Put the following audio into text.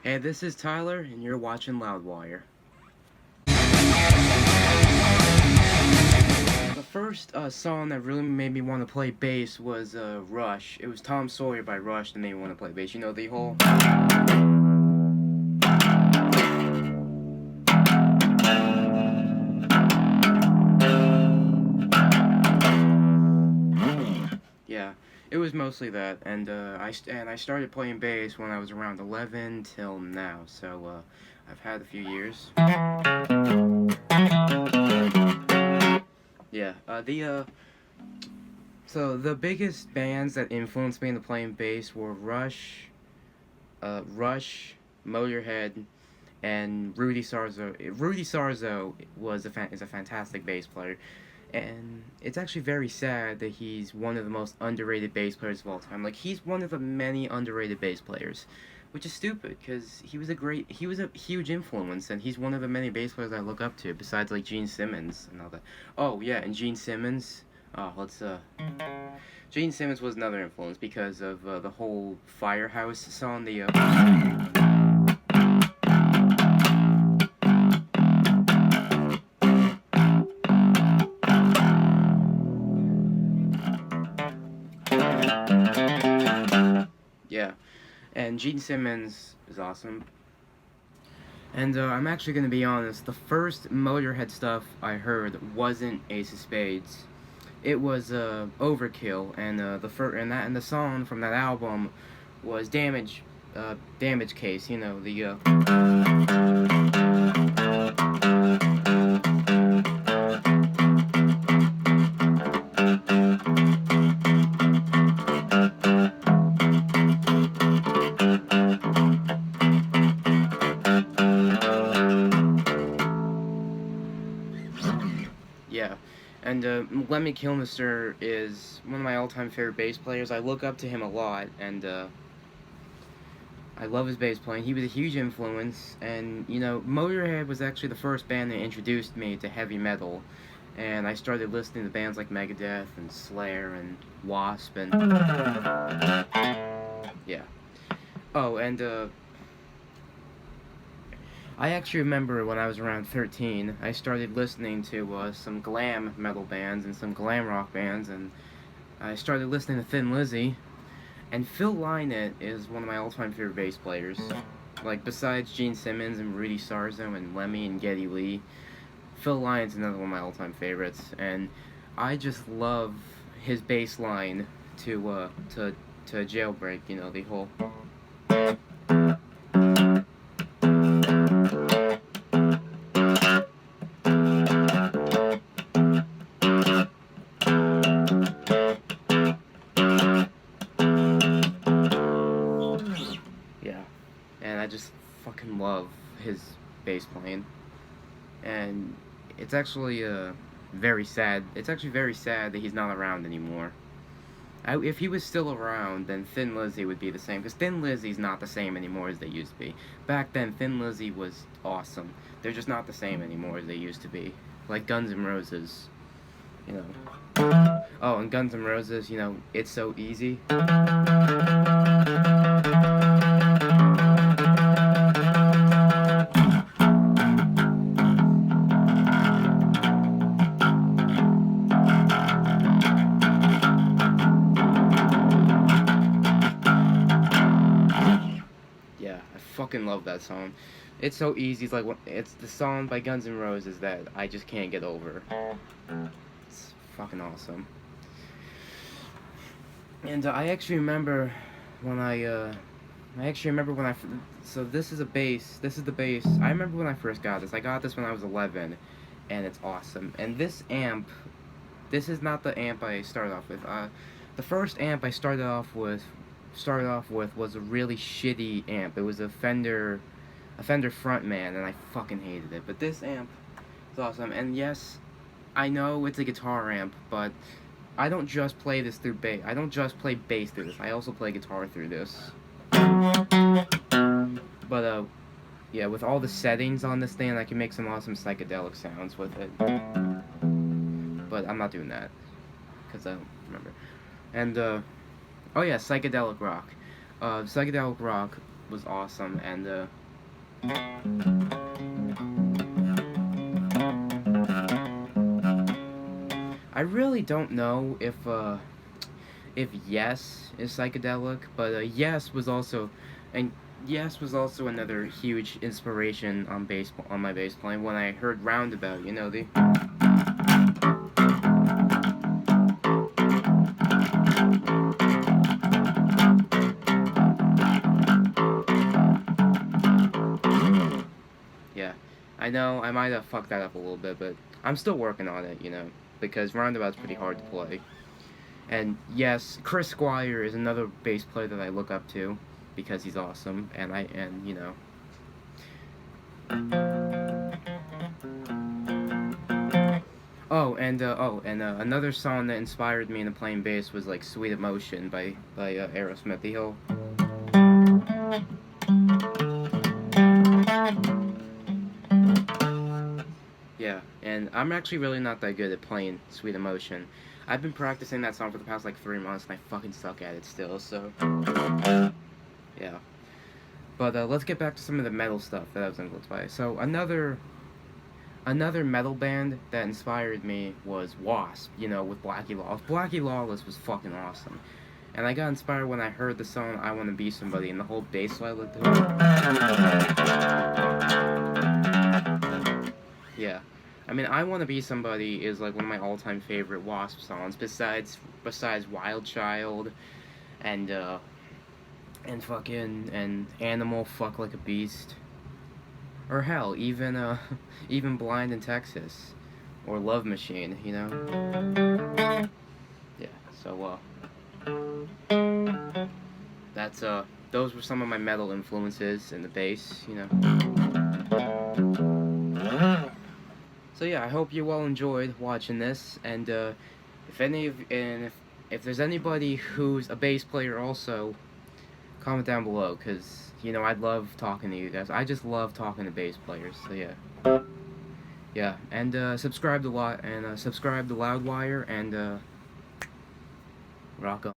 Hey, this is Tyler, and you're watching Loudwire. The first song that really made me want to play bass was Rush. It was Tom Sawyer by Rush that made me want to play bass. You know, the whole... Yeah, it was mostly that, and I started playing bass when I was around 11 till now, so I've had a few years. Yeah, so the biggest bands that influenced me into playing bass were Rush, Motorhead, and Rudy Sarzo. Rudy Sarzo is a fantastic bass player, and it's actually very sad that he's one of the most underrated bass players of all time. Like, he's one of the many underrated bass players, which is stupid because he was a huge influence, and he's one of the many bass players I look up to besides like Gene Simmons and all that. Oh yeah, and Gene Simmons. Gene Simmons was another influence because of the whole Firehouse song. Yeah, and Gene Simmons is awesome. And I'm actually gonna be honest. The first Motorhead stuff I heard wasn't Ace of Spades. It was Overkill, and the song from that album was Damage Case. You know, yeah. And Lemmy Kilmister is one of my all-time favorite bass players. I look up to him a lot, and I love his bass playing. He was a huge influence, and you know, Motorhead was actually the first band that introduced me to heavy metal, and I started listening to bands like Megadeth and Slayer and Wasp and yeah. Oh, and I actually remember when I was around 13, I started listening to some glam metal bands and some glam rock bands, and I started listening to Thin Lizzy. And Phil Lynott is one of my all-time favorite bass players. Like, besides Gene Simmons and Rudy Sarzo and Lemmy and Geddy Lee, Phil Lynott's another one of my all-time favorites. And I just love his bass line to Jailbreak, you know, the whole... Yeah. And I just fucking love his bass playing. And it's actually very sad. It's actually very sad that he's not around anymore. If he was still around, then Thin Lizzy would be the same. Because Thin Lizzy's not the same anymore as they used to be. Back then, Thin Lizzy was awesome. They're just not the same anymore as they used to be. Like Guns N' Roses, you know. Oh, and Guns N' Roses, you know, It's So Easy. Yeah, I fucking love that song. It's So Easy. It's the song by Guns N' Roses that I just can't get over. It's fucking awesome. And I actually remember when so this is a bass. This is the bass. I remember when I first got this. I got this when I was 11, and it's awesome. And this amp, this is not the amp I started off with. The first amp I started off with was a really shitty amp. It was a Fender Frontman, and I fucking hated it. But this amp is awesome. And yes, I know it's a guitar amp, but I don't just play this through bass. I don't just play bass through this. I also play guitar through this. But yeah, with all the settings on this thing, I can make some awesome psychedelic sounds with it. But I'm not doing that because I don't remember. And oh yeah, psychedelic rock. Psychedelic rock was awesome, and I really don't know if Yes is psychedelic, but and Yes was also another huge inspiration on my bass playing when I heard Roundabout. You know the yeah. I know I might have fucked that up a little bit, but I'm still working on it. Because Roundabout's pretty hard to play. And yes, Chris Squire is another bass player that I look up to because he's awesome, and you know. Another song that inspired me into playing bass was like "Sweet Emotion" by Aerosmith. The whole yeah, and I'm actually really not that good at playing "Sweet Emotion." I've been practicing that song for the past like 3 months, and I fucking suck at it still. So yeah. But let's get back to some of the metal stuff that I was influenced by. So another metal band that inspired me was Wasp, with Blackie Lawless. Blackie Lawless was fucking awesome. And I got inspired when I heard the song I Want to Be Somebody, and the whole bass line like yeah. I mean, I Want to Be Somebody is like one of my all-time favorite Wasp songs besides Wild Child and and Animal, Fuck Like a Beast. Or hell, even Blind in Texas, or Love Machine. Yeah. So that's those were some of my metal influences in the bass. So yeah, I hope you all enjoyed watching this, and if there's anybody who's a bass player also, comment down below, cause I'd love talking to you guys. I just love talking to bass players. So yeah, and subscribe to Loudwire and rock on.